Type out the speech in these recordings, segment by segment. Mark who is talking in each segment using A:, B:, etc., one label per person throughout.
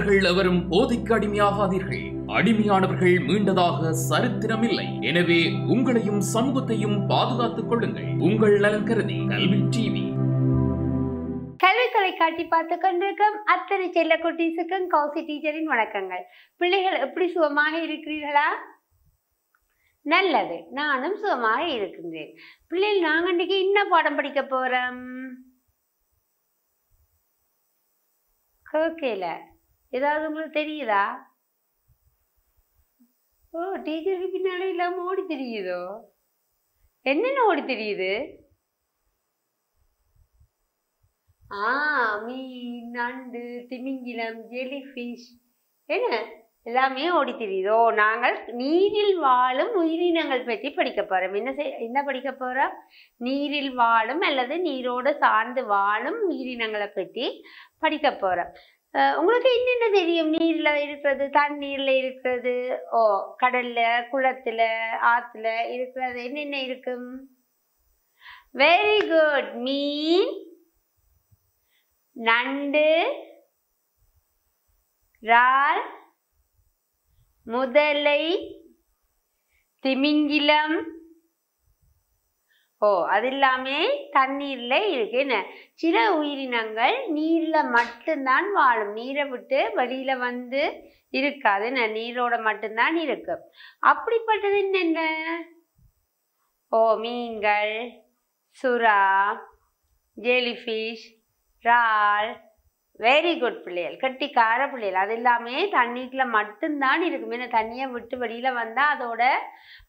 A: மீனவர்கள் எவரும் போதைக்கு அடிமையாகாதீர்கள். அடிமையானவர்கள் மீண்டதாக சரித்திரமில்லை. எனவே உங்களையும் சமூகத்தையும் பாதுகாத்துக் கொள்ளுங்கள். உங்கள் நலன் கருதி கல்வி டிவி.
B: கல்வி தொலைக்காட்சி பார்த்து கொண்டிருக்கும் அத்தனை செல்ல குட்டீஸுக்கும் கௌசி டீச்சரின் வணக்கங்கள். பிள்ளைகள் எப்படி சுகமாக இருக்கிறீர்களா? நல்லது, நானும் சுகமாக இருக்கின்றேன். பிள்ளைகள் நாங்கள் இன்றைக்கு என்ன பாடம் படிக்க போறோம்? கேட்கல, ஏதாவது உங்களுக்கு தெரியுதா? ஓ, டீச்சருக்கு பின்னாலே இல்லாம ஓடி தெரியுதோ? என்னென்ன ஓடி தெரியுது? மீன், நண்டு, திமிங்கிலம், ஜெலிஃபிஷ், என்ன எல்லாமே ஓடி தெரியுதோ? நாங்கள் நீரில் வாழும் உயிரினங்கள் பற்றி படிக்க போறோம். என்ன படிக்க போறோம்? நீரில் வாழும் அல்லது நீரோடு சார்ந்து வாழும் உயிரினங்களை பற்றி படிக்க போறோம். உங்களுக்கு என்னென்ன தெரியும்? நீர்ல இருக்கிறது, தண்ணீர்ல இருக்கிறது, கடல்ல, குளத்துல, ஆத்துல இருக்கிறது என்னென்ன இருக்கும்? Very good. மீன், நண்டு, இறால், முதலை, திமிங்கிலம், அது எல்லாமே தண்ணீர்ல இருக்கு. என்ன, சில உயிரினங்கள் நீர்ல மட்டும்தான் வாழும், நீரை விட்டு வெளியில வந்து இருக்காது. என்ன, நீரோட மட்டும்தான் இருக்கு. அப்படிப்பட்டது என்னென்ன? மீன்கள், சுறா, ஜெலிஃபிஷ், இறால். வெரி குட் பிள்ளைகள், கட்டிக்கார பிள்ளைகள். அது எல்லாமே தண்ணீர்ல மட்டும்தான் இருக்கும். ஏன்னா தண்ணியை விட்டு வெளியில வந்தா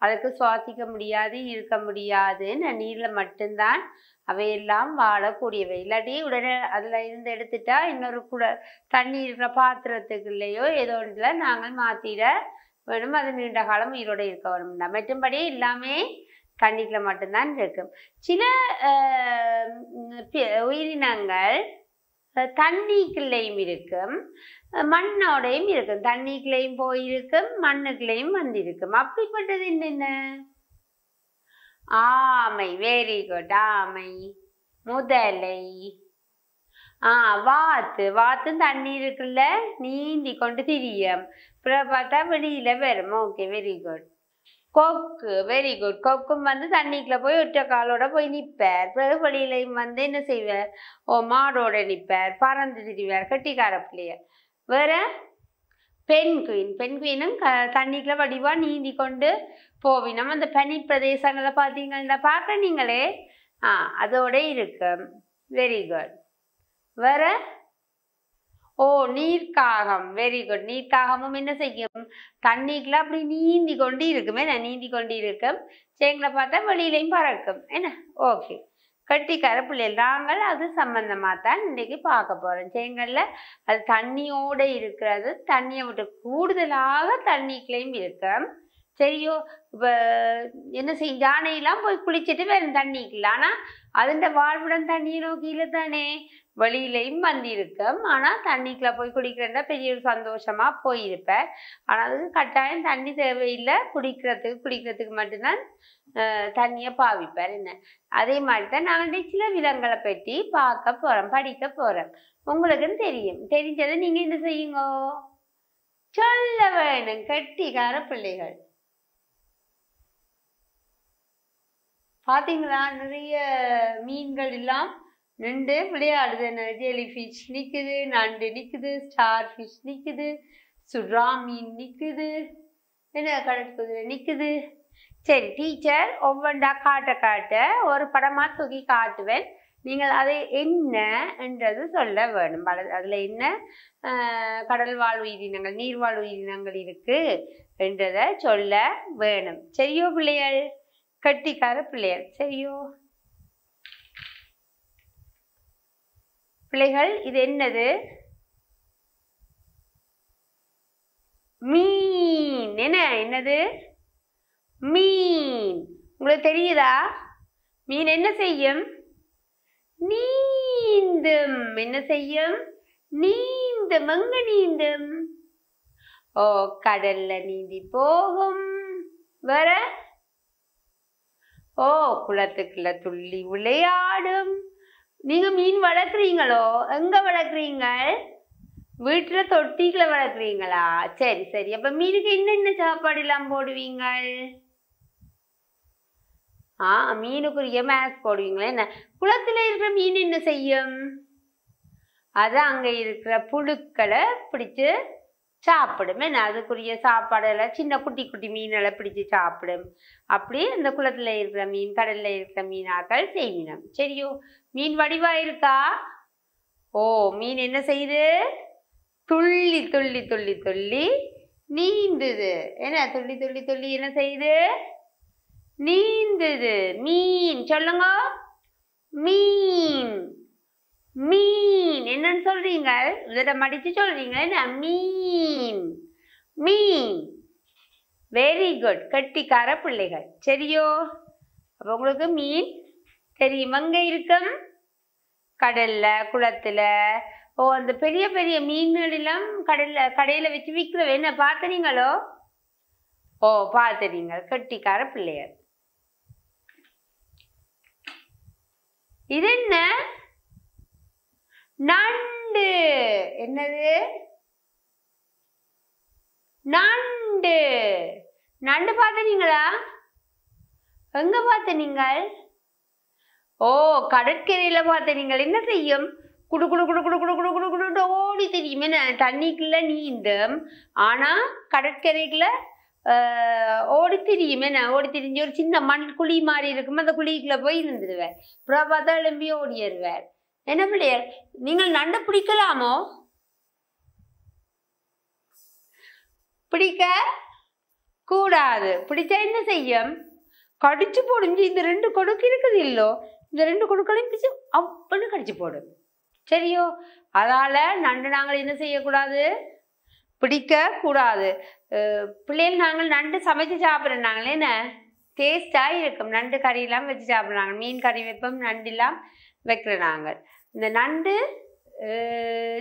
B: அதுக்கு சுவாசிக்க முடியாது, இருக்க முடியாது. நீர்ல மட்டும்தான் அவையெல்லாம் வாழக்கூடியவை. இல்லாட்டி உடனே அதுல இருந்து எடுத்துட்டா இன்னொரு தண்ணி இருக்கிற பாத்திரத்துக்குள்ளேயோ ஏதோ ஒன்றுல நாங்கள் மாத்திட வேணும். அது நீண்ட காலம் உயிரோட இருக்க வேணும்னா. மற்றும்படி எல்லாமே தண்ணீர்ல மட்டும்தான் இருக்கும். சில உயிரினங்கள் தண்ணிக்குள்ளேயும் இருக்கும், மண்ணோடையும் இருக்கும். தண்ணிக்குள்ளேயும் போயிருக்கும், மண்ணுக்குள்ளேயும் வந்திருக்கும். அப்படிப்பட்டது என்னென்ன? ஆமை. Very good. ஆமை, முதலை, வாத்தும் தண்ணீர் இருக்குல்ல, நீந்தி கொண்டு திரியும். அப்புறம் பார்த்தா வெளியில வரும். Okay, very good. கொக்கு. Very good. கொக்கும் தண்ணிக்குள்ள போய் ஒற்ற காலோட போய் நிற்பார். பிறகு வெளியிலையும் என்ன செய்வார்? மாடோட நிற்பார், பறந்து திரிவார். கட்டிக்கார பிள்ளைய. வேற பென்குயின். பென்குயினும் தண்ணிக்குள்ள வடிவா நீந்தி கொண்டு போவினோம். அந்த பனி பிரதேசங்களை பார்த்தீங்கன்னா பார்க்க நீங்களே அதோட இருக்கு. Very good. வேற நீர்க்காகம். Very good. நீர்க்காகமும் என்ன செய்யும்? தண்ணிக்குள்ள அப்படி நீந்தி கொண்டு இருக்குமே, நீந்தி கொண்டு இருக்கும். சேங்களை பார்த்தா வெளியிலையும் பறக்கும். என்ன, ஓகே, கட்டிக்கார பிள்ளைகள். நாங்கள் அது சம்பந்தமா தான் இன்னைக்கு பார்க்க போறோம். சேங்கல்ல அது தண்ணியோட இருக்கிறது, தண்ணியை விட்டு கூடுதலாக தண்ணிக்குள்ளேயும் இருக்கும். சரியோ? இப்போ என்ன செய்யும்? யானையெல்லாம் போய் குளிச்சுட்டு வேணும் தண்ணிக்குள்ள. ஆனால் அதுண்ட வாழ்விடம் தண்ணியை நோக்கியில தானே, வெளியிலையும் வந்திருக்கும். ஆனால் தண்ணிக்குள்ள போய் குளிக்கிறதா பெரிய ஒரு சந்தோஷமா போயிருப்பேன். ஆனால் அதுக்கு கட்டாயம் தண்ணி தேவையில்லை, குடிக்கிறதுக்கு மட்டும்தான் தண்ணியை பாவிப்பார். என்ன, அதே மாதிரி தான் நாங்கள் சில விலங்குகளை பற்றி பார்க்க போறோம், படிக்க போறோம். உங்களுக்குன்னு தெரியும். தெரிஞ்சதை நீங்க என்ன செய்யுங்க? சொல்ல வேணும். கட்டிக்கார பிள்ளைகள். பாத்தீங்களா? நிறைய மீன்கள் எல்லாம் நின்று விளையாடுது. ஜெலிஃபிஷ் நிக்குது, நண்டு நிக்குது, ஸ்டார் ஃபிஷ் நிக்குது, சுறா மீன் நிக்குது, என்ன கடற்குதிரை நிக்குது. சரி, டீச்சர் ஒவ்வொன்றா காட்ட ஒரு படமா தூக்கி காட்டுவேன். நீங்கள் அதை என்ன என்றது சொல்ல வேணும். அதுல என்ன கடல் வாழ் உயிரினங்கள், நீர்வாழ் உயிரினங்கள் இருக்கு என்றதை சொல்ல வேணும். சரியோ பிள்ளைகள்? கட்டிக்கார பிள்ளைகள். சரியோ பிள்ளைகள்? இது என்னது? மீன். என்னது? மீன். உங்களுக்கு தெரியுதா? மீன் என்ன செய்யும்? நீந்தும். என்ன செய்யும்? நீந்தும். எங்க நீந்தும்? கடல்ல நீந்தி போகும். வேற குளத்துக்குள்ள துள்ளி விளையாடும். நீங்க மீன் வளர்க்குறீங்களோ? எங்க வளர்க்குறீங்க? வீட்டுல தொட்டிக்குள்ள வளர்க்குறீங்களா? சரி சரி. அப்ப மீனுக்கு என்னென்ன சாப்பாடு எல்லாம் போடுவீங்க? மீனுக்குரிய மேஸ் போடுவீங்களா? என்ன குளத்துல இருக்கிற மீன் என்ன செய்யும்? அது அங்க இருக்கிற புழுக்களை பிடிச்சு சாப்பிடும். என்ன அதுக்குரிய சாப்பாடெல்லாம் சின்ன குட்டி குட்டி மீனெல்லாம் பிடிச்சு சாப்பிடும். அப்படி அந்த குளத்துல இருக்கிற மீன் கடல்ல இருக்கிற மீனாக்கள் செய்வினம். சரியோ? மீன் வடிவா இருக்கா? மீன் என்ன செய்யுது? துள்ளி துள்ளி துள்ளி துள்ளி நீந்துது. என்ன துள்ளி துள்ளி துள்ளி என்ன செய்யுது? நீந்துது. மீன் சொல்லுங்க. மீன் மீன் என்னன்னு சொல்றீங்க? இதை மடிச்சு சொல்றீங்க. என்ன மீன் மீன். Very good. கட்டிக்கார பிள்ளைகள். சரியோ? அப்ப உங்களுக்கு மீன் தெரியும். எங்க இருக்கும்? கடல்ல குளத்துல. அந்த பெரிய பெரிய மீன்கள் எல்லாம் கடையில வச்சு விற்கிறவ என்ன பார்த்தனீங்களோ? பார்த்தனீங்க. கட்டிக்கார பிள்ளைகள். இது என்ன? நண்டு. என்னது? நண்டு. நண்டு பார்த்தனீங்களா? எங்க பார்த்தனீங்க? கடற்கரையில பார்த்தனீங்க. என்ன செய்யும்? குடு குடு குடு குடு குடு குடு குடு குடு ஓடி தெரியும். என்ன தண்ணிக்குள்ள நீந்தும். ஆனா கடற்கரைக்குள்ள ஓடி திரியும். என்ன ஓடி திரிஞ்சு ஒரு சின்ன மண் குழி மாதிரி இருக்கும். அந்த குழிக்குள்ள போய் இருந்துடுவார். அப்புறம் பார்த்தா எழும்பி ஓடிடுவார். என்ன பிள்ளையர், நீங்கள் நண்டு பிடிக்கலாமோ? பிடிக்க கூடாது. பிடிச்சா என்ன செய்யும்? கடிச்சு போடும். இந்த 2 கொடுக்கு இருக்குது இல்லோ, இந்த 2 கொடுக்களையும் பிடிச்சு அப்பன்னு கடிச்சு போடும். சரியோ? அதால நண்டு நாங்கள் என்ன செய்யக்கூடாது? பிடிக்க கூடாது. பிள்ளைகள் நாங்கள் நண்டு சமைச்சு சாப்பிட்றோம். நாங்கள் என்ன டேஸ்டா இருக்கும். நண்டு கறியெல்லாம் வச்சு சாப்பிட்றாங்க. மீன் கறி வைப்போம், நண்டு எல்லாம் வைக்கிற நாங்கள். இந்த நண்டு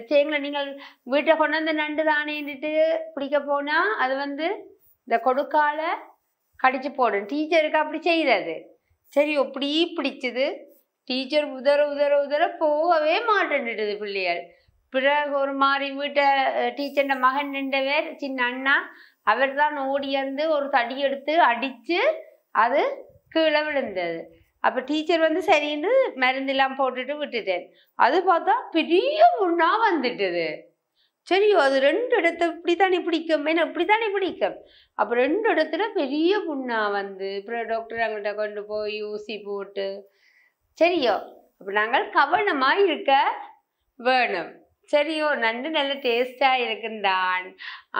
B: செய்யுங்கள நீங்கள் வீட்டை கொண்டு வந்து நண்டு தானேன்ட்டு பிடிக்க போனா அது இந்த கொடுக்கால கடிச்சு போடும். டீச்சருக்கு அப்படி செய்தது. சரி, அப்படி பிடிச்சது. டீச்சர் உதற உதற உதற போகவே மாட்டேன்னுட்டுது பிள்ளைகள். பிறகு ஒரு மாதிரி வீட்டை டீச்சர்ட மகன் நின்றவர் சின்ன அண்ணா, அவர் தான் ஓடி வந்து ஒரு தடி எடுத்து அடித்து அது கீழே விழுந்தது. அப்போ டீச்சர் சரின்னு மருந்தெல்லாம் போட்டுட்டு விட்டுட்டேன். அது பார்த்தா பெரிய புண்ணா வந்துட்டுது. சரியோ? அது 2 இடத்த இப்படித்தானே பிடிக்கும். ஏன்னா இப்படித்தானே பிடிக்கும். அப்போ 2 இடத்துல பெரிய புண்ணா அப்புறம் டாக்டர் அங்கிட்ட கொண்டு போய் ஊசி போட்டு. சரியோ? அப்போ நாங்கள் கவனமாக இருக்க வேணும். சரியோ? நண்டு நல்ல டேஸ்டாக இருக்குந்தான்.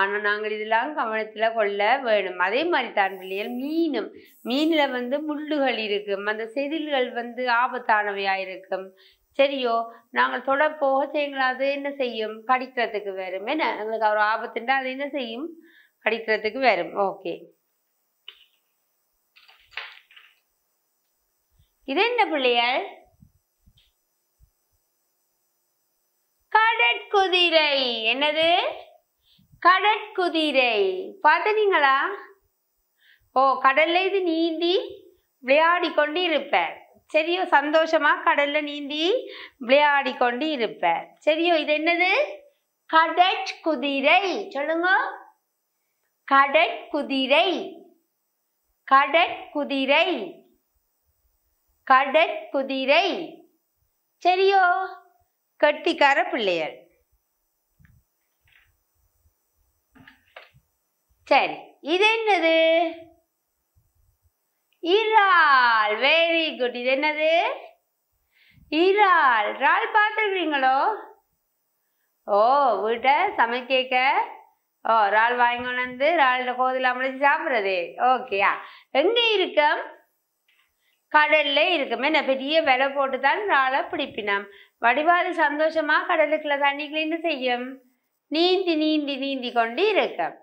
B: ஆனால் நாங்கள் இதெல்லாம் கவனத்தில் கொள்ள வேணும். அதே மாதிரி தான் பிள்ளைகள் மீனும். மீனில் முள்ளுகள் இருக்கும். அந்த செதில்கள் ஆபத்தானவையாக இருக்கும். சரியோ? நாங்கள் தொட போக செய்யுங்களா, அது என்ன செய்யும்? கடிக்கிறதுக்கு வரும். என்ன எங்களுக்கு ஒரு ஆபத்துண்டா அது என்ன செய்யும்? கடிக்கிறதுக்கு வரும். ஓகே, இது என்ன பிள்ளைகள்? கடற்குதிரை. என்னது? கடற்குதிரை. பார்த்தீங்களா? கடல்ல இது நீந்தி விளையாடி கொண்டு இருப்பார். சரியோ? சந்தோஷமா கடல்ல நீந்தி விளையாடி கொண்டு இருப்பார். சரியோ? இது என்னது? கடற்குதிரை. சொல்லுங்க. கடற்குதிரை. கடற்குதிரை. கடற்குதிரை. சரியோ? கட்டிக்கார பிள்ளைகள். சரி, இது என்னது? இறால். Very good. இது என்னது? இறால். இறால் பார்த்துருக்கீங்களோ? வீட்டை சமைக்க இறால் வாங்கி இறால கோதில் அமைச்சு சாப்பிட்றது. ஓகேயா? எங்க இருக்கும்? கடல்ல இருக்கும். என்ன பெரிய விலை போட்டு தான் இறாலை பிடிப்பினோம். வடிவாது சந்தோஷமா கடலுக்குள்ள தண்ணிக்குள்ள என்ன செய்யும்? நீந்தி நீந்தி நீந்தி கொண்டு இருக்கும்.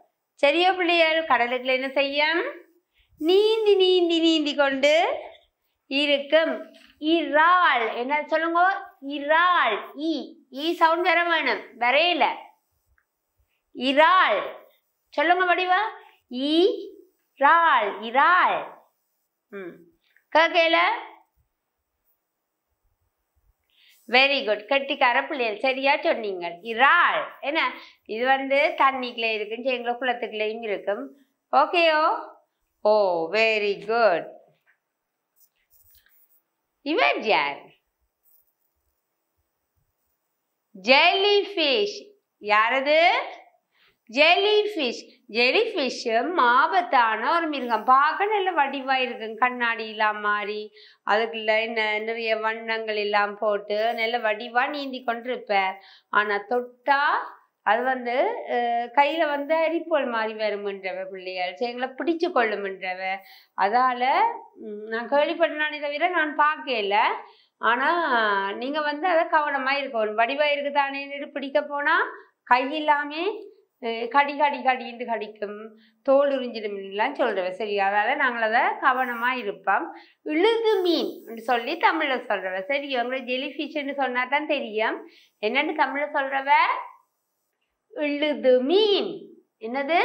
B: சரியோ பிள்ளைகள்? கடலுக்குள்ள என்ன செய்யும்? நீந்தி நீந்தி நீந்தி கொண்டு இருக்கும். இறால். என்ன சொல்லுங்க? இறால். ஈ சவுண்ட் வர வேணும். வரையில இறால் சொல்லுங்க வடிவா. இறால். இறால். கேட்கல? Very good. கெட்டிக்கார பிள்ளைகள் சரியா சொன்னீங்க. இறால் என்ன இது வந்து தண்ணிக்குள்ளே இருக்கும், எங்களை குளத்துக்குள்ளேயும் இருக்கும். ஓகேயோ? ஓ வெரி குட். இவர் யார்? ஜெலிஃபிஷ். யாரது? ஜெலிஃபிஷ். ஜெலிஃபிஷும் ஆபத்தான ஒரு மிருகம். பார்க்க நல்ல வடிவா இருக்கும், கண்ணாடி எல்லாம் மாறி அதுக்குள்ள நிறைய வண்ணங்கள் எல்லாம் போட்டு நல்ல வடிவா நீந்தி கொண்டிருப்பார். ஆனா தொட்டா அது வந்து கையில வந்து அரிப்போல் மாறி வரும்ன்றவ பிள்ளைகள், எங்களை பிடிச்சு கொள்ளும்ன்றவ. அதால நான் கேள்விப்பட்டனானே தவிர நான் பார்க்கல. ஆனா நீங்க வந்து அதை கவனமா இருக்கணும். வடிவா இருக்குதானே பிடிக்க போனா கை இல்லாமே கடி கடி கடின்னு கடிக்கும், தோல் உறிஞ்சிடும்லாம் சொல்றவ. சரி, அதால நாங்கள் அதை கவனமா இருப்போம். இழுது மீன் சொல்லி தமிழ்ல சொல்றவ. சரி, உங்களுக்கு ஜெலிஃபிஷ்ன்னு சொன்னா தான் தெரியும். என்னன்னு தமிழ்ல சொல்றவ? இழுது மீன். என்னது?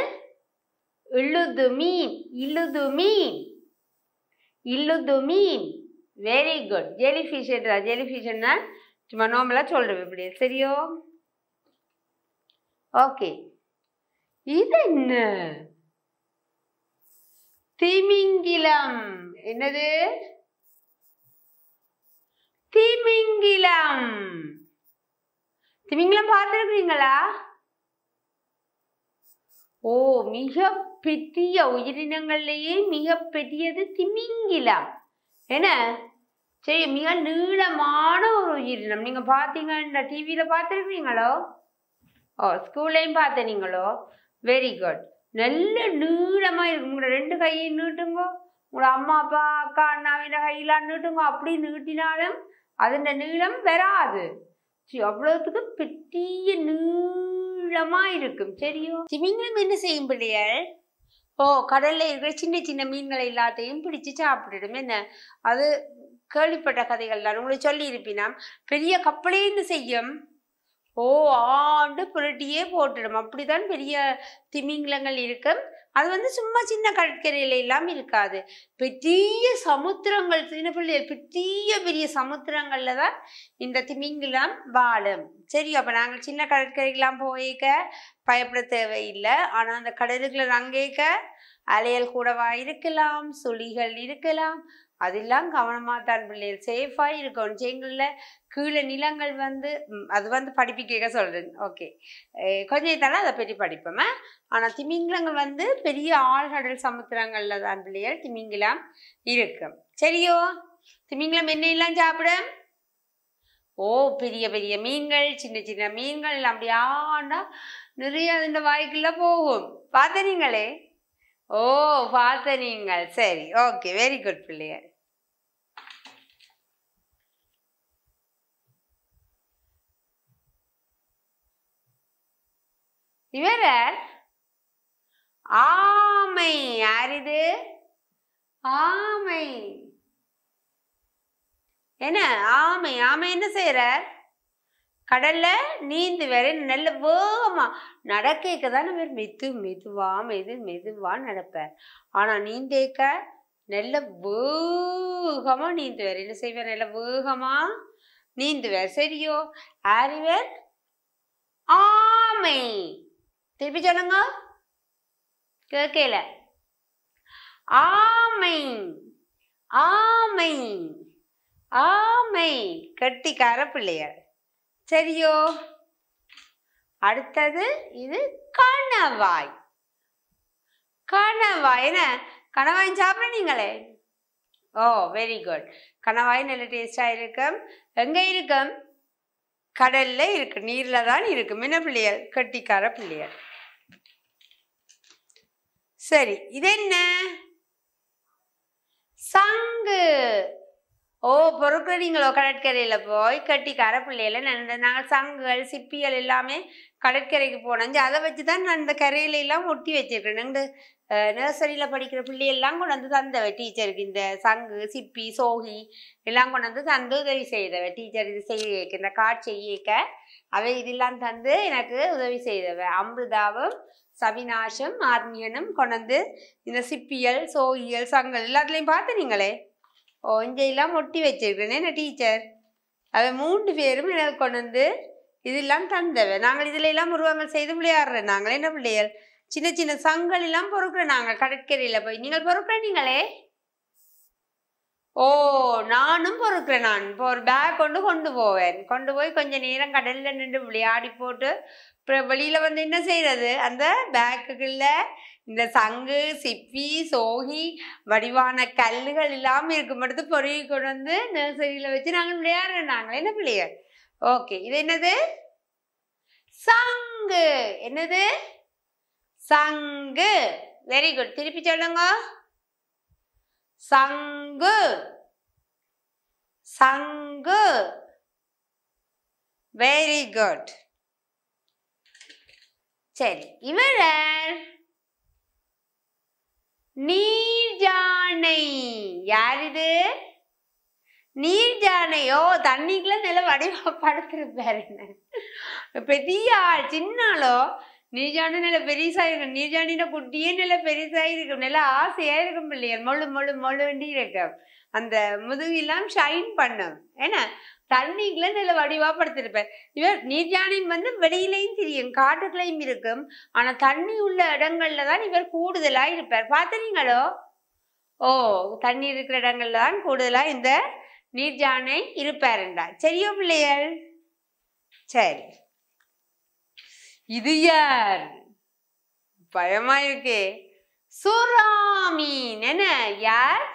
B: இழுது மீன். இழுது மீன். இழுது மீன். Very good. ஜெலிஃபிஷ் ஜெலிஃபிஷ்னா சும்மா நார்மலா சொல்றவ இப்படி. சரியோ? ஓகே. இது என்ன? திமிங்கிலம். என்னது? திமிங்கிலம். திமிங்கிலம் பார்த்திருக்கீங்களா? ஓ, மிக பெரிய உயிரினங்கள்லேயே மிக பெரியது திமிங்கிலம். என்ன? சரி, மிக நீளமான ஒரு உயிரினம். நீங்க பாத்தீங்கன்னா டிவியில பார்த்திருக்கீங்களோ? ஓ, ஸ்கூல்லையும் பார்த்தீங்களோ? Very good. நல்ல நீளமா இருக்கும். உங்களோட 2 கையையும் நீட்டுங்க, உங்களோட அம்மா அப்பா அக்கா அண்ணாவின் கையெல்லாம் நீட்டுங்க. அப்படி நீட்டினாலும் அதோட நீளம் வராது. சரி, அவ்வளவுக்கு பெரிய நீளமா இருக்கும். சரியோ? திமிங்கிலம் என்ன செய்யும் பிள்ளைகள்? ஓ, கடல்ல இருக்கிற சின்ன சின்ன மீன்களை எல்லாத்தையும் பிடிச்சு சாப்பிட்டுடும். என்ன அது? கேள்விப்பட்ட கதைகள் தான் உங்களுக்கு சொல்லி இருப்பினா. பெரிய கப்பலே என்ன செய்யும்? ஓ, ஆண்டு புரட்டியே போட்டுடும். அப்படிதான் பெரிய திமிங்கிலங்கள் இருக்கும். அது வந்து சும்மா சின்ன கடற்கரையில எல்லாம் இருக்காது. பெரிய சமுத்திரங்கள், சின்ன பிள்ளைகள் பெரிய பெரிய சமுத்திரங்கள்ல தான் இந்த திமிங்கிலம் வாழும். சரி, அப்ப நாங்கள் சின்ன கடற்கரைக்கெல்லாம் போய்க்க பயப்பட தேவையில்லை. ஆனா அந்த கடலுக்குள்ள அங்கேக்க அலையல் கூடவா இருக்கலாம், சுழிகள் இருக்கலாம். அதெல்லாம் கவனமா தான் பிள்ளைகள் சேஃபா இருக்கும். எங்களில் கீழே நிலங்கள் வந்து அது வந்து படிப்பிக்க சொல்றேன். ஓகே, கொஞ்சம் தானே அதை பற்றி படிப்போமே. ஆனா திமிங்கிலங்கள் வந்து பெரிய ஆழ்கடல் சமுத்திரங்கள்ல தான் பிள்ளைகள் திமிங்கிலம் இருக்கும். சரியோ? திமிங்கிலம் என்ன எல்லாம் சாப்பிடும்? ஓ, பெரிய பெரிய மீன்கள், சின்ன சின்ன மீன்கள் அப்படி ஆண்டா நிறைய இந்த வாய்க்குள்ள போகும். பார்த்தீங்களே? ஓ, பார்த்த நீங்கள். சரி, ஓகே, வெரி குட் பிள்ளையர். இவர ஆமை. யார் இது? ஆமை. என்ன ஆமை? ஆமை என்ன செய்யற? கடல்ல நீந்து வேற நல்ல வேகமா நடக்க தானே மெது மெதுவா மெதுவா நடப்பார். ஆனா நீந்தேக்க நல்ல வேகமா நீந்துவார். என்ன செய்வார்? நல்ல வேகமா நீந்துவார். சரியோ? ஆரிவர் ஆமை. திருப்பி சொல்லுங்க, கேட்கல. ஆமை. ஆமை. ஆமை. கட்டிக்கார பிள்ளையார். சரியோ? அடுத்தது இது கணவாய். கணவாய். என்ன கணவாய் சாப்பிடுறீங்களே? ஓ, வெரி குட். கணவாய் நல்ல டேஸ்டா இருக்கும். எங்க இருக்கும்? கடல்ல இருக்கு, நீர்ல தான் இருக்கும். என்ன பிள்ளையார்? கட்டிக்கார பிள்ளையார். சரி, இது என்ன? சங்கு. ஓ, பொறுக்கிறீங்களோ? கடற்கரையில போய் கட்டிக்கார பிள்ளையில நாங்கள் சங்குகள் சிப்பிகள் எல்லாமே கடற்கரைக்கு போனோம். அதை வச்சுதான் நான் இந்த கரையில எல்லாம் ஒட்டி வச்சிருக்கேன். நர்சரியில படிக்கிற பிள்ளையெல்லாம் கொண்டு வந்து தந்தவ டீச்சருக்கு. இந்த சங்கு சிப்பி சோகி எல்லாம் கொண்டு வந்து தந்து உதவி செய்தவ டீச்சர். இது செய்ய இந்த காட்சி செய்யக்க அவை இதெல்லாம் தந்து எனக்கு உதவி செய்தவ. அமிர்தாவும் சவினாஷும் ஆத்மியனும் கொண்டு வந்து இந்த சிப்பியல் சோகியல் சங்கல் எல்லாத்துலேயும் பார்த்து நீங்களே. ஓ, இங்கெல்லாம் ஒட்டி வச்சிருக்கேன் என்ன டீச்சர். அவ 3 பேரும் எனக்கு கொண்டு வந்து இதெல்லாம் தந்தவ. நாங்கள் இதுல எல்லாம் உருவங்கள் செய்து விளையாடுற. நாங்கள் என்ன பிள்ளைகள் சின்ன சின்ன சங்கல் எல்லாம் பொறுக்கிற. நாங்கள் கடற்கரையில போய் நீங்கள் பொறுக்கிற நீங்களே. ஓ நானும் பொறுக்கிறேன். நான் இப்போ ஒரு பேக் கொண்டு போவேன். கொண்டு போய் கொஞ்ச நேரம் கடல்ல நின்று விளையாடி போட்டு அப்புறம் வெளியில வந்து என்ன செய்யறது, அந்த பேக்குக்குள்ள இந்த சங்கு சிப்பி சோகி வடிவான கல்லுகள் இல்லாம இருக்கும் எடுத்து பொறுக்கி கொண்டு வந்து நர்சரியில வச்சு நாங்கள் விளையாடுறோம். நாங்கள் என்ன பிள்ளைய. ஓகே இது என்னது, சங்கு. என்னது, சங்கு. Very good. திருப்பி சொல்லுங்க, சங்கு. சங்கு. Very good. சரி இவர் நீர்ஜானை. யார் இது, நீர்ஜானையோ. தண்ணிக்குள்ள நில வடிவா படுத்திருப்பாரு. என்ன பெரிய சின்னாலோ நீர்ஜானு நில பெருசா இருக்கும். நீர்ஜானின குட்டியே நில பெருசா இருக்கும். நில ஆசையா இருக்கும் பிள்ளையர். மொழு மொழு மொழு வேண்டி இருக்கும். அந்த முதுகெல்லாம் ஷைன் பண்ணும். ஏன்னா தண்ணிக்குள்ள நில வடிவா படுத்திருப்பார். இவர் நீர்ஜானின் வந்து வெளியிலையும் தெரியும், காட்டுக்குள்ளையும் இருக்கும். ஆனா தண்ணி உள்ள இடங்கள்ல தான் இவர் கூடுதலா இருப்பார். பார்த்தீங்களோ. ஓ தண்ணி இருக்கிற இடங்கள்ல தான் கூடுதலா இந்த நீர்ஜானை இருப்பாருண்டா. சரியோ பிள்ளையர். சரி இது யார், பயமா இருக்கே. சுறாமீன். என்ன யார்,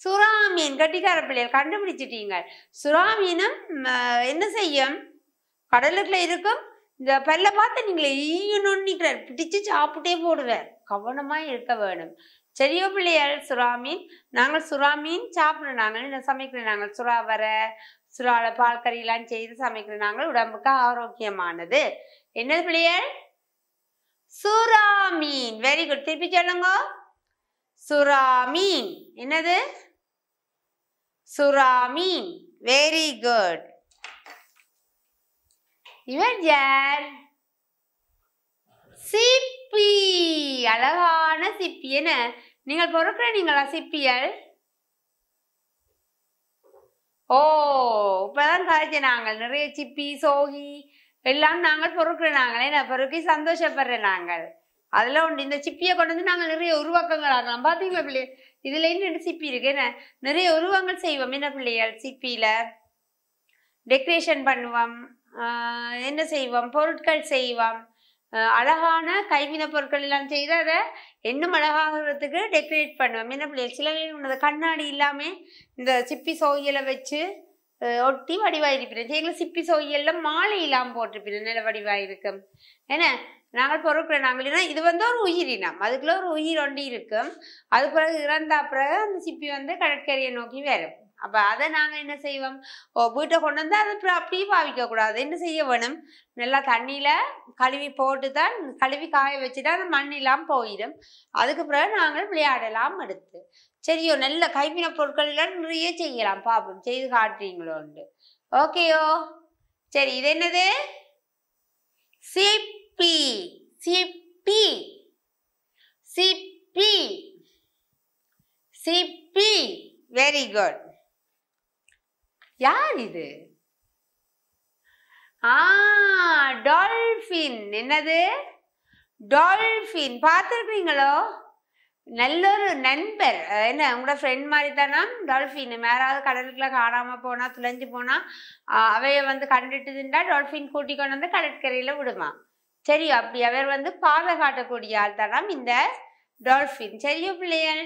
B: சுறாமீன். கட்டிக்கார பிள்ளைகள் கண்டுபிடிச்சிட்டீங்க. சுறாமீனும் என்ன செய்யும், கடலுக்குள்ள இருக்கும். இந்த பல்ல பார்த்து நீங்களே ஈயணுன்னிக்கிறார், பிடிச்சு சாப்பிட்டே போடுவார். கவனமா இருக்க வேணும். சரியோ பிள்ளையார். சுறாமீன். நாங்கள் சுறாமீன் சாப்பிடுறோம். நாங்கள் என்ன சமைக்கிறோம், நாங்கள் சுறா வர சுறால பால் கறியெல்லாம் செய்து சமைக்கிறோம். நாங்கள் உடம்புக்கு ஆரோக்கியமானது. என்னது பிள்ளையார், சுறாமீன். Very good. திருப்பி சொல்லுங்க, சுறாமீன். என்னது, சுறாமீன். Very good. இவர் யார், சிப்பி. அழகான சிப்பி. என்ன நீங்கள் பொறுக்கிற நீங்களா சிப்பியல். ஓ இப்பதான் காய்ச்ச. நாங்கள் நிறைய சிப்பி சோகி எல்லாம் நாங்கள் பொறுக்கிற. நாங்களே நான் பொறுக்கி சந்தோஷப்படுற. நாங்கள் அதுல உண்டு. இந்த சிப்பியை கொண்டு வந்து நாங்கள் நிறைய உருவாக்கங்கள் ஆகலாம். பாத்தீங்களா பிள்ளை, இதுல ரெண்டு சிப்பி இருக்கு. என்ன நிறைய உருவங்கள் செய்வோம். என்ன பிள்ளைகள், சிப்பியில டெக்கரேஷன் பண்ணுவோம். என்ன செய்வோம், பொருட்கள் செய்வோம். அழகான கைவினை பொருட்கள் எல்லாம் செய்து அதை இன்னும் அழகாகிறதுக்கு டெக்கரேட் பண்ணுவோம். என்ன பிள்ளைகள், சில நேரம் கண்ணாடி இல்லாம இந்த சிப்பி சோகியலை வச்சு ஒட்டி வடிவாயிருப்பேன். எங்களை சிப்பி சோகியெல்லாம் மாலை இல்லாமல் போட்டிருப்பேன். நில வடிவாயிருக்கும். ஏன்னா நாங்கள் பொறுக்கிற. நாங்கள் இது வந்து ஒரு உயிரினம், அதுக்குள்ள ஒரு உயிர் ஒண்டி இருக்கும். அது பிறகு இறந்தா பிறகு அந்த சிப்பி வந்து கடற்கரையை நோக்கி வரும். அப்போ அதை நாங்கள் என்ன செய்வோம், வீட்டை கொண்டு வந்து அதை அப்படியே பாவிக்கக்கூடாது. என்ன செய்ய வேணும், நல்லா தண்ணியில் கழுவி போட்டு தான், கழுவி காய வச்சுட்டா அந்த மண்ணெல்லாம் போயிடும். அதுக்கு பிறகு நாங்கள் விளையாடலாம் எடுத்து. சரியோ, நல்ல கைவினை பொருட்கள் எல்லாம் நிறைய செய்யலாம். பார்ப்போம், செய்து காட்டுறீங்களோண்டு. ஓகேயோ. சரி இது என்னது, சிப்பி. சிப்பி. சிப்பி. சிப்பி. Very good. யார் இது, டால்பின். என்னது, டால்பின். பார்த்துருக்கீங்களோ, நல்ல ஒரு நண்பர். என்ன உங்களோட ஃப்ரெண்ட் மாதிரி தானா டால்பின். யாராவது கடலுக்குள்ள காணாம போனா துளைஞ்சு போனா அவைய வந்து கண்டுட்டுதுண்டா டால்பின் கூட்டி கொண்டு வந்து கடற்கரையில விடுமா. சரி, அப்படி அவர் வந்து பாதை காட்டக்கூடிய ஆள் தானாம் இந்த டால்பின். சரியோ பிள்ளைகள்.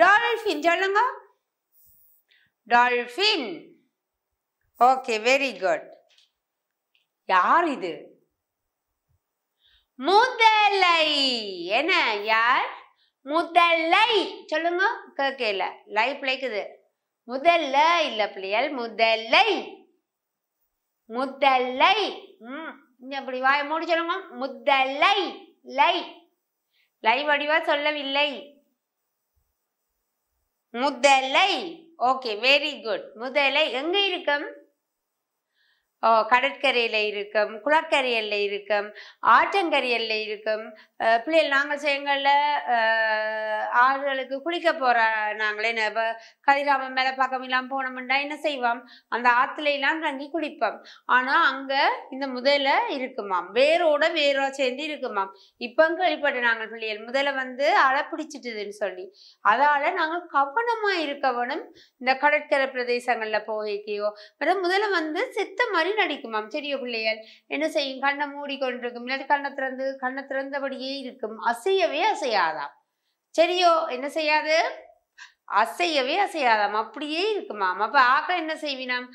B: டால்பின் சொல்லுங்க, டால்பின். Okay very good. யார் இது, முதலை. என்ன யார், முதலை. சொல்லுங்க, கேட்கல, லைஃப் லைக்குது. முதல்ல இல்ல பிள்ளைகள், முதலை. முதலை. அப்படி வாய மூடி சொல்லுங்க, முதலை. லை லை வடிவா சொல்லவில்லை. முதலை. Okay very good. முதலை எங்க இருக்கும், கடற்கரையில் இருக்கும், குளக்கரையில் இருக்கும், ஆற்றங்கரையில் இருக்கும். பிள்ளைகள் நாங்கள் எங்களில் ஆறுகளுக்கு குளிக்க போகிற நாங்களே கதிராமம் மேலே பக்கம் இல்லாமல் போனோம்னா என்ன செய்வோம், அந்த ஆற்றுல எல்லாம் தங்கி குளிப்போம். ஆனால் அங்கே இந்த முதல்ல இருக்குமாம், வேரோட சேர்ந்து இருக்குமாம். இப்போ கேள்விப்பட்ட நாங்கள் பிள்ளைகள் முதல்ல அலை பிடிச்சிட்டுதுன்னு சொல்லி, அதால் நாங்கள் கவனமாக இருக்க வேணும். இந்த கடற்கரை பிரதேசங்களில் போகைக்கையோ முதல்ல செத்த மாதிரி நடிக்குமாம். சரியோ பிள்ளைகள் என்ன செய்யும், கண்ணை மூடிக்கொண்டிருக்கும், இல்லாட்டி கண்ணை திறந்தபடியே இருக்கும், அசையவே அசையாதாம். சரியோ, என்ன செய்யாது, அசையவே அசையாதாம், அப்படியே இருக்குமாம். அப்ப ஆக்கள் என்ன செய்வினாம்,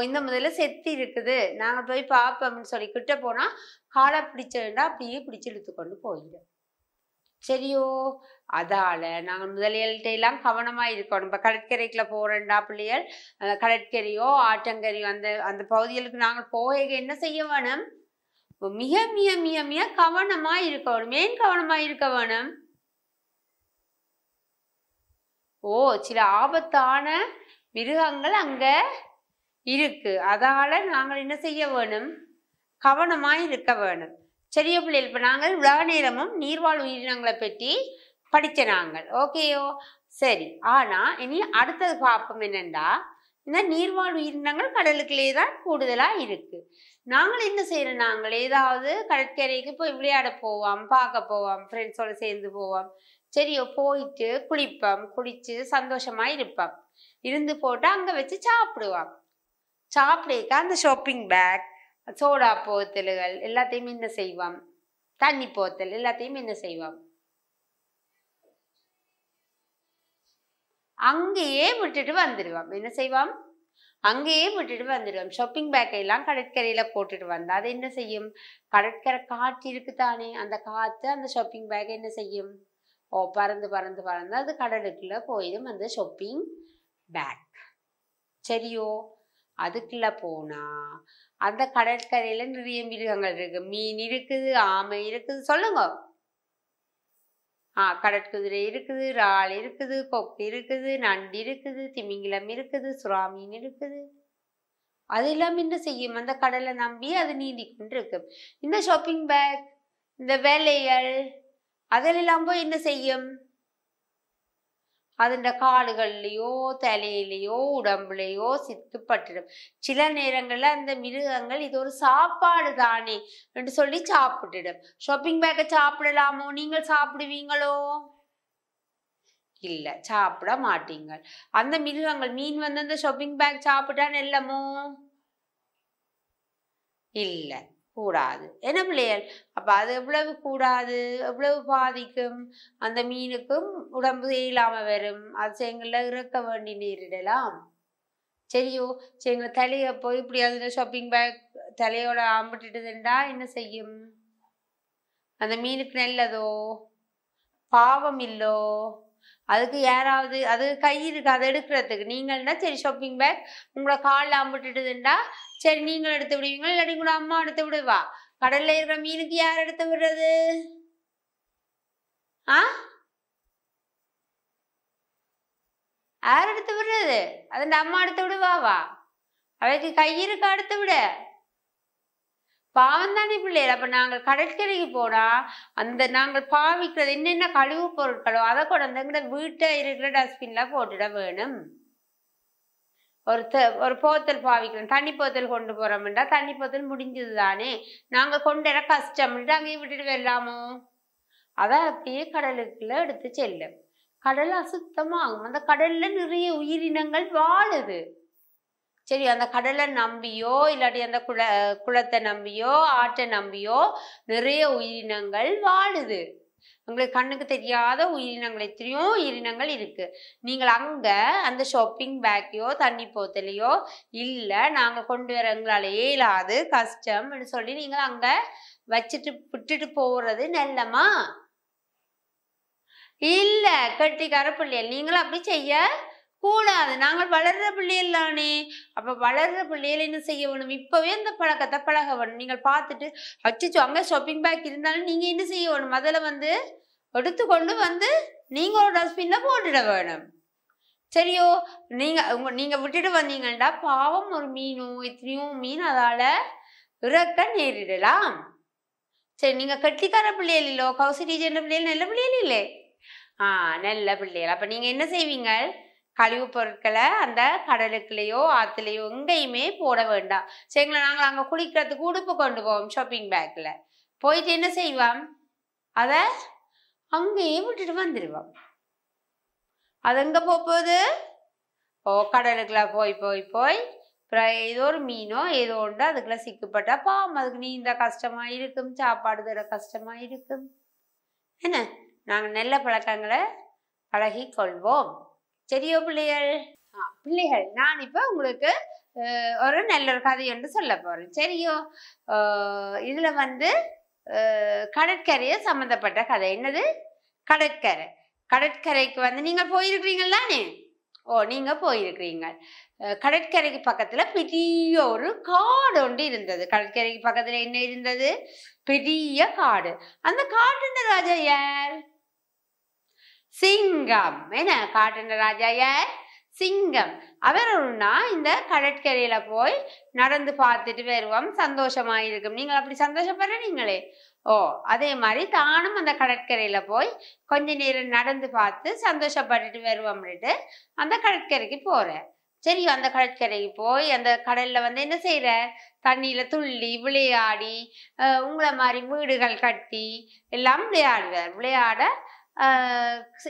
B: இந்த முதல்ல செத்து இருக்குது, நாங்க போய் பார்ப்போம்னு சொல்லி கிட்ட போனா காலை பிடிச்சா அப்படியே பிடிச்சு இழுத்து கொண்டு போயிடும். சரியோ, அதால நாங்கள் முதலியல்கிட்ட எல்லாம் கவனமா இருக்கணும். இப்ப கடற்கரைக்குள்ள போறேன்டா பிள்ளைகள், அந்த கடற்கரையோ ஆற்றங்கரையோ அந்த பகுதிகளுக்கு நாங்கள் போக என்ன செய்ய வேணும், மிக மிக மிக மிக கவனமா இருக்கணும். ஏன் கவனமா இருக்க வேணும், சில ஆபத்தான மிருகங்கள் அங்க இருக்கு, அதால நாங்கள் என்ன செய்ய வேணும், கவனமா இருக்க வேணும். சரியோ பிள்ளைகள், இப்ப நாங்கள் உலக நேரமும் நீர்வாழ் உயிரினங்களை பற்றி படிச்ச நாங்கள், ஓகேயோ சரி. ஆனா இனி அடுத்தது பார்ப்போம் என்னண்டா, இந்த நீர்வாழ் உயிரினங்கள் கடலுக்குள்ளே தான் கூடுதலா இருக்கு. நாங்கள் என்ன செய்யறோம், நாங்கள் ஏதாவது கடற்கரைக்கு போய் விளையாட போவோம், பார்க்க போவோம், ஃப்ரெண்ட்ஸோட சேர்ந்து போவோம். சரியோ, போயிட்டு குளிப்போம், குளிச்சு சந்தோஷமா இருப்போம், இருந்து போட்டு அங்க வச்சு சாப்பிடுவோம். சாப்பிடக்க அந்த ஷாப்பிங் பேக், சோடா போத்தல்கள் எல்லாத்தையும் என்ன செய்வோம், தண்ணி போத்தல் எல்லாத்தையும் என்ன செய்வோம், அங்கேயே விட்டுட்டு வந்துடுவோம். என்ன செய்வோம், அங்கேயே விட்டுட்டு வந்துடுவோம். ஷாப்பிங் பேக்கை எல்லாம் கடற்கரையில போட்டுட்டு வந்தா அது என்ன செய்யும், கடற்கரை காற்று இருக்குதானே, அந்த காற்று அந்த ஷாப்பிங் பேக்கை என்ன செய்யும், பறந்து பறந்து பறந்து அது கடலுக்குள்ள போயிடும் அந்த ஷாப்பிங் பேக். சரியோ, அதுக்குள்ள போனா அந்த கடற்கரையில நிறைய மிருகங்கள் இருக்கு, மீன் இருக்குது, ஆமை இருக்குது, சொல்லுங்க. கடற்குதிரை இருக்குது, இறால் இருக்குது, கொக்கு இருக்குது, நண்டு இருக்குது, திமிங்கிலம் இருக்குது, சுறா மீன் இருக்குது. அது எல்லாம் என்ன செய்யும், அந்த கடலை நம்பி அது நீந்தி கொண்டு இருக்கு. இந்த ஷாப்பிங் பேக், இந்த வேலைகள் அதெல்லாம் போய் என்ன செய்யும், அதுண்ட காடுகள்லையோ தலையிலையோ உடம்புலையோ சித்துப்பட்டுடும். சில நேரங்கள்ல அந்த மிருகங்கள் இது ஒரு சாப்பாடு தானே என்று சொல்லி சாப்பிட்டுடும். ஷாப்பிங் பேக்கை சாப்பிடலாமோ, நீங்கள் சாப்பிடுவீங்களோ, இல்ல சாப்பிட மாட்டீங்க. அந்த மிருகங்கள் மீன் அந்த ஷாப்பிங் பேக் சாப்பிட்டா நெல்லமோ, இல்ல கூடாது. என்ன பிள்ளைகள், அப்ப அது எவ்வளவு கூடாது, எவ்வளவு பாதிக்கும், அந்த மீனுக்கும் உடம்பு இல்லாம வரும், அது செங்கல்ல இறக்க வேண்டி நேரிடலாம். சரியோ, செங்க தலைய போய் இப்படி அந்த ஷாப்பிங் பேக் தலையோட ஆம்பிட்டுட்டுதுண்டா என்ன செய்யும், அந்த மீனுக்கு நல்லதோ, பாவம் இல்லோ, அதுக்கு யாராவது அது கை இருக்கு அதை எடுக்கிறதுக்கு, நீங்கள்னா சரி ஷாப்பிங் பேக் உங்களை காலில் ஆம்பிட்டுட்டுதுண்டா சரி நீங்கள் எடுத்து விடுவீங்க, இல்லாட்டி கூட அம்மா எடுத்து விடுவா. கடல்ல இருக்கிற மீனுக்கு யார் எடுத்து விடுறது, யார் எடுத்து விடுறது, அது அம்மா எடுத்து விடுவாவா, அவைக்கு கை இருக்க எடுத்து விட, பாவம் தானே பிள்ளைகள். அப்ப நாங்கள் கடற்கரைக்கு போனா அந்த நாங்கள் பாவிக்கிறது என்னென்ன கழிவு பொருட்களோ அதை கொண்டு வந்து வீட்டை இருக்கிற டஸ்ட்பின்ல போட்டுட வேணும். ஒரு போத்தல் பாவிக்கிறோம், தண்ணி போத்தல் கொண்டு போறோம்டா தண்ணி போத்தல் முடிஞ்சது தானே, நாங்க கொண்டு வர கஷ்டம்ட்டு அங்கேயே விட்டுட்டு வரலாமோ, அதான் அப்படியே கடலுக்குள்ள எடுத்து செல்லும். கடல் அசுத்தமாகும். அந்த கடல்ல நிறைய உயிரினங்கள் வாழுது. சரி, அந்த கடலை நம்பியோ இல்லாட்டி அந்த குளத்தை நம்பியோ ஆற்றை நம்பியோ நிறைய உயிரினங்கள் வாழுது. உங்களுக்கு கண்ணுக்கு தெரியாத உயிரினங்கள் எத்தனையோ உயிரினங்கள் இருக்கு. நீங்கள் அங்க அந்த ஷாப்பிங் பேக்கையோ தண்ணி போத்தலையோ இல்ல நாங்க கொண்டு வர எங்களால இயலாது கஷ்டம்னு சொல்லி நீங்கள் அங்க வச்சுட்டு விட்டுட்டு போறது நல்லமா இல்ல. கட்டிக்கார பிள்ளைகள் நீங்களும் அப்படி செய்ய கூடாது. நாங்கள் வளர்ற பிள்ளைகள் தானே. அப்ப வளர்ற பிள்ளைகள் என்ன செய்ய வேணும், இப்பவே அந்த பழக்கத்தை பழக வேணும். நீங்கள் பார்த்துட்டு அச்சோ அங்க ஷாப்பிங் பேக் இருந்தாலும் நீங்க என்ன செய்ய வேணும், முதல்ல எடுத்துக்கொண்டு நீங்க ஒரு டஸ்ட்பின்ல போட்டுட வேணும். சரியோ? நீங்க விட்டுட்டு வந்தீங்கன்னா பாவம் ஒரு மீனோ எத்தனையோ மீன் அதால இறக்க நேரிடலாம். சரி, நீங்க கெட்டிக்கார பிள்ளைகள் இல்லோ, கௌசி டீச்சர் பிள்ளைகள் நல்ல பிள்ளைகள் இல்லை? நல்ல பிள்ளைகள். அப்ப நீங்க என்ன செய்வீங்க? கழிவு பொருட்களை அந்த கடலுக்குள்ளேயோ ஆத்துலயோ எங்கேயுமே போட வேண்டாம். சரிங்களா? நாங்கள் அங்க குளிக்கிறதுக்கு உடுப்பு கொண்டு போவோம் ஷாப்பிங் பேக்ல. போயிட்டு என்ன செய்வோம்? அத அங்கேயே விட்டுட்டு வந்துடுவோம். அது எங்க போகுது? கடலுக்குள்ள போய் போய் போய் ஏதோ ஒரு மீனோ ஏதோ ஒன்று அதுக்குள்ள சிக்கப்பட்டா பாவம் அதுக்கு நீந்த கஷ்டமா இருக்கும், சாப்பாடு தர கஷ்டமா இருக்கும். என்ன, நாங்க நல்ல பழக்கங்களை பழகி கொள்வோம். சரியோ பிள்ளைகள்? பிள்ளைகள், நான் இப்ப உங்களுக்கு ஒரு நல்ல ஒரு கதை ஒன்று சொல்ல போறேன். சரியோ? இதுல கடற்கரையை சம்பந்தப்பட்ட கதை. என்னது? கடற்கரை. கடற்கரைக்கு நீங்க போயிருக்கிறீங்களானே? நீங்க போயிருக்கிறீங்க. கடற்கரைக்கு பக்கத்துல பெரிய ஒரு காடு ஒன்று இருந்தது. கடற்கரைக்கு பக்கத்துல என்ன இருந்தது? பெரிய காடு. அந்த காட்டுன்ற ராஜா யார்? சிங்கம். என்ன, காட்டுன்ற ராஜா யார்? சிங்கம். அவர் ஒன்னா இந்த கடற்கரையில போய் நடந்து பார்த்துட்டு வருவோம், சந்தோஷமா இருக்கும். நீங்கள் அப்படி சந்தோஷப்படுறீங்களே, அதே மாதிரி தானும் அந்த கடற்கரையில போய் கொஞ்ச நேரம் நடந்து பார்த்து சந்தோஷப்பட்டுட்டு வருவோம்னுட்டு அந்த கடற்கரைக்கு போறேன். சரி, அந்த கடற்கரைக்கு போய் அந்த கடல்ல என்ன செய்யற? தண்ணியில துள்ளி விளையாடி உங்களை மாதிரி வீடுகள் கட்டி எல்லாம் விளையாடுவார். விளையாட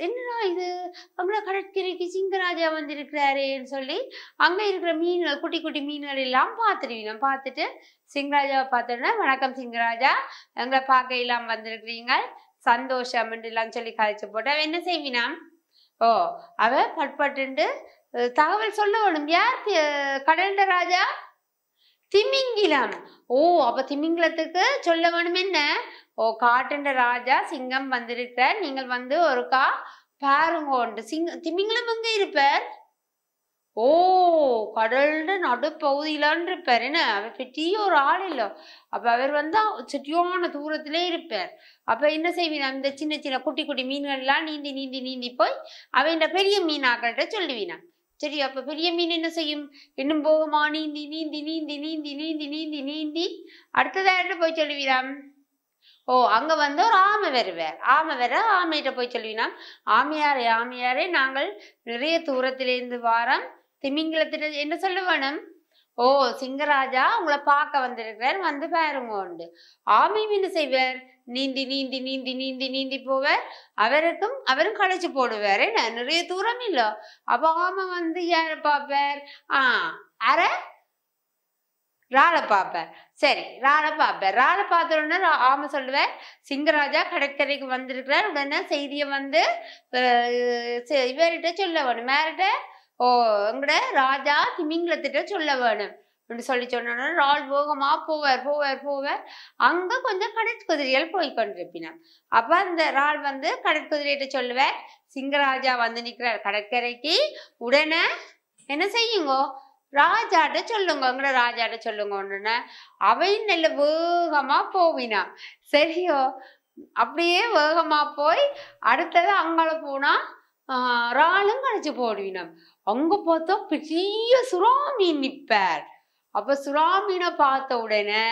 B: என்னடா இது, நம்மள கடற்கரைக்கு சிங்கராஜா வந்திருக்கிறாரேன்னு சொல்லி அங்க இருக்கிற மீன்கள், குட்டி குட்டி மீன்கள் எல்லாம் பார்த்துடுவீங்க. பார்த்துட்டு சிங்கராஜாவை பார்த்தோன்னா, வணக்கம் சிங்கராஜா, எங்களை பார்க்க எல்லாம் வந்திருக்கிறீங்க, சந்தோஷம் எல்லாம் சொல்லி கழிச்சு போட்டு அவ என்ன செய்வினாம்? அவ பட்பட்டு தகவல் சொல்ல வேணும். யார் கடல்ட ராஜா? திமிங்கிலம். அப்ப திமிங்கிலத்துக்கு சொல்ல வேணும் என்ன? காட்டுண்ட ராஜா சிங்கம் வந்திருக்க, நீங்கள் ஒருக்கா பாருங்க. திமிங்கிலம் எங்க இருப்பார்? கடல்ல நடுப்பகுதியிலான் இருப்பார். என்ன, அவர் பெரிய ஒரு ஆள் இல்ல. அப்ப அவர் சுற்றியான தூரத்திலே இருப்பார். அப்ப என்ன செய்வீனா? இந்த சின்ன சின்ன குட்டி குட்டி மீன்கள் எல்லாம் நீந்தி நீந்தி நீந்தி போய் அவ இந்த பெரிய மீனாக்கள்கிட்ட சொல்லுவீனா. சரி, அப்ப பெரிய மீன் என்ன செய்யும்? இன்னும் போகுமா? நீந்தி நீந்தி நீந்தி நீந்தி நீந்தி நீந்தி நீந்தி அடுத்ததாயிட்டு போய் சொல்லுவீராம். அங்க ஒரு ஆமை வருவார். ஆமை வர ஆமையிட்ட போய் சொல்லுவீனா, ஆமையாரே ஆமையாரே, நாங்கள் நிறைய தூரத்திலிருந்து வாரம், திமிங்கிலத்திட்ட என்ன சொல்ல வேணும்? சிங்கராஜா உங்களை பார்க்க வந்திருக்கிறார், வந்து பாருங்க உண்டு. ஆமையும் என்ன செய்வார்? நீந்தி நீந்தி நீந்தி நீந்தி நீந்தி போவார். அவரும் களைச்சு போடுவார். என்ன, நிறைய தூரம் இல்ல. அப்ப ஆமை யார பார்ப்பார்? ராளை பார்ப்பார். சரி, ராளை பார்ப்பார். ராளை பார்த்த உடனே ஆமை சொல்லுவார், சிங்கராஜா கடற்கரைக்கு வந்திருக்கிறார், உடனே செய்தியை இவர்கிட்ட சொல்ல வேணும். மேரிட்ட எங்கட ராஜா திமிங்கிலத்திட்ட சொல்ல வேணும் சொல்லி சொன்ன ராள் வேகமா போவார் போவார் போவார். அங்க கொஞ்சம் கடற்குதிரைகள் போய் கொண்டிருப்பினார். அப்ப அந்த ராள் கடற்குதிரையிட்ட சொல்லுவார், சிங்கராஜா நிக்கிறார் கடற்கரைக்கு, உடனே என்ன செய்யுங்கோ? ராஜாட்ட சொல்லுங்க, எங்கட ராஜாட்ட சொல்லுங்க. அவை நல்ல வேகமா போவினா. சரியோ? அப்படியே வேகமா போய் அடுத்தது அங்கால போனா ராளும் கழிச்சு போடுவினம். அங்க பார்த்தா பெரிய சுறாமீன் நிற்பார். அப்ப சுறாமீனை பார்த்த உடனே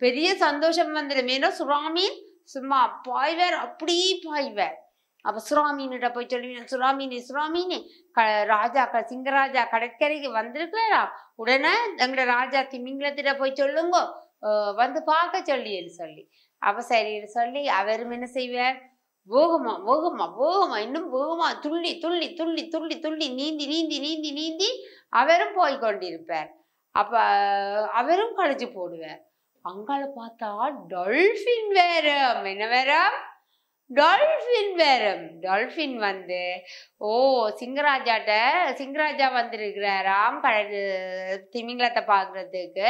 B: பெரிய சந்தோஷம் வந்துடும். ஏன்னா சுறாமீன் சும்மா பாய்வார், அப்படி பாய்வார். அப்ப சுறாமீன்கிட்ட போய் சொல்லுவீங்க, சுறாமீனே சுறாமீனே, ராஜா சிங்கராஜா கடற்கரைக்கு வந்திருக்கிறாரா, உடனே எங்கட ராஜா திமிங்கிலத்திட்ட போய் சொல்லுங்க, பார்க்க சொல்லி. அப்ப சரின்னு சொல்லி அவரும் என்ன செய்வார்? வேகமா வேகமா வேகமா இன்னும் வேகமா துள்ளி துள்ளி துள்ளி துள்ளி துள்ளி நீந்தி நீந்தி நீந்தி நீந்தி அவரும் போய் கொண்டிருப்பார். அப்ப அவரும் கழிச்சு போடுவார். அங்கால பார்த்தா டால்பின் வேறம். என்ன வேறம்? டால்பின் வேறம். டால்பின் சிங்கராஜா வந்திருக்கிறாராம் திமிங்கலத்தை பாக்குறதுக்கு,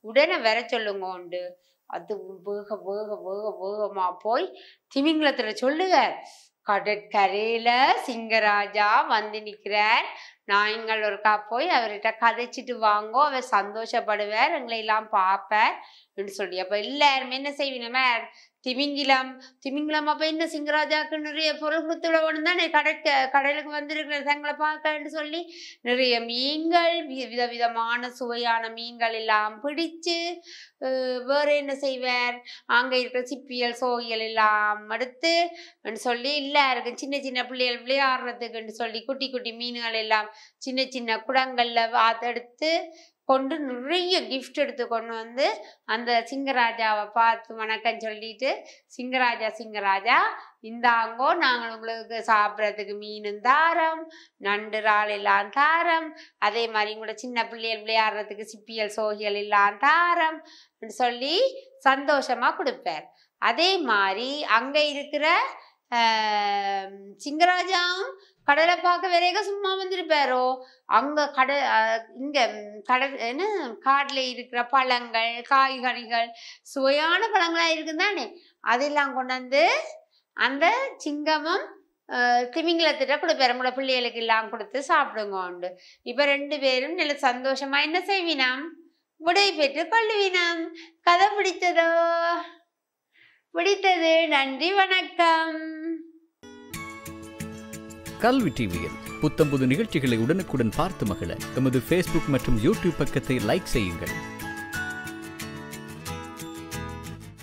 B: உடனே வர சொல்லுங்க உண்டு. அது வேக வேக வேக வேகமா போய் திமிங்கலத்துல சொல்லுவார், கடற்கரையில சிங்கராஜா நிக்கிறார், நாங்கள் ஒருக்கா போய் அவர்கிட்ட கதைச்சிட்டு வாங்கோ, அவர் சந்தோஷப்படுவார், எங்களை எல்லாம் பார்ப்பார் சொல்லி. அப்ப எல்லாருமே என்ன செய்வீங்க? திமிங்கிலம் அப்ப என்ன சிங்கராஜாவுக்கு நிறைய பொருள் கொடுத்து விடணும் தானே, கடலுக்கு வந்திருக்கிற தங்களை பார்க்கன்னு சொல்லி நிறைய மீன்கள், விதவிதமான சுவையான மீன்கள் எல்லாம் பிடிச்சு வேற என்ன செய்வார், அங்க இருக்கிற சிப்பியல் சோகியல் எல்லாம் எடுத்து சொல்லி எல்லாருக்கும் சின்ன சின்ன பிள்ளைகள் விளையாடுறதுக்குன்னு சொல்லி குட்டி குட்டி மீன்கள் எல்லாம் சின்ன சின்ன குடங்கள்ல எடுத்து கொண்டு நிறைய கிஃப்ட் எடுத்து கொண்டு வந்து அந்த சிங்கராஜாவை பார்த்து வணக்கம் சொல்லிட்டு, சிங்கராஜா இந்தாங்கோ, நாங்கள் உங்களுக்கு சாப்பிட்றதுக்கு மீனும் தாரம், நண்டு இறால் எல்லாம் தாரம், அதே மாதிரி கூட சின்ன பிள்ளைகள் விளையாடுறதுக்கு சிப்பியல் சோகியல் எல்லாம் தாரம் சொல்லி சந்தோஷமா கொடுப்பார். அதே மாதிரி அங்க இருக்கிற சிங்கராஜாவும் கடலை பார்க்க வரைக சும்மா வந்திருப்பாரோ, அங்க இங்க என்ன காட்டுல இருக்கிற பழங்கள் காய்கறிகள் சுவையான பழங்களா இருக்குதானே, அதெல்லாம் கொண்டாந்து அந்த சிங்கமும் திமிங்கலத்திட்ட கொடுப்பாரு, நம்மளோட பிள்ளைகளுக்கு எல்லாம் கொடுத்து சாப்பிடுங்க உண்டு. இப்ப 2 பேரும் நல்ல சந்தோஷமா என்ன செய்வினாம், விடை பெற்று கொள்ளுவினாம். கதை பிடித்தது. நன்றி, வணக்கம்.
C: கல்வி டிவியில் புத்தம்புது நிகழ்ச்சிகளை உடனுக்குடன் பார்த்து மகிழ எமது Facebook மற்றும் YouTube பக்கத்தை லைக் செய்யுங்கள்.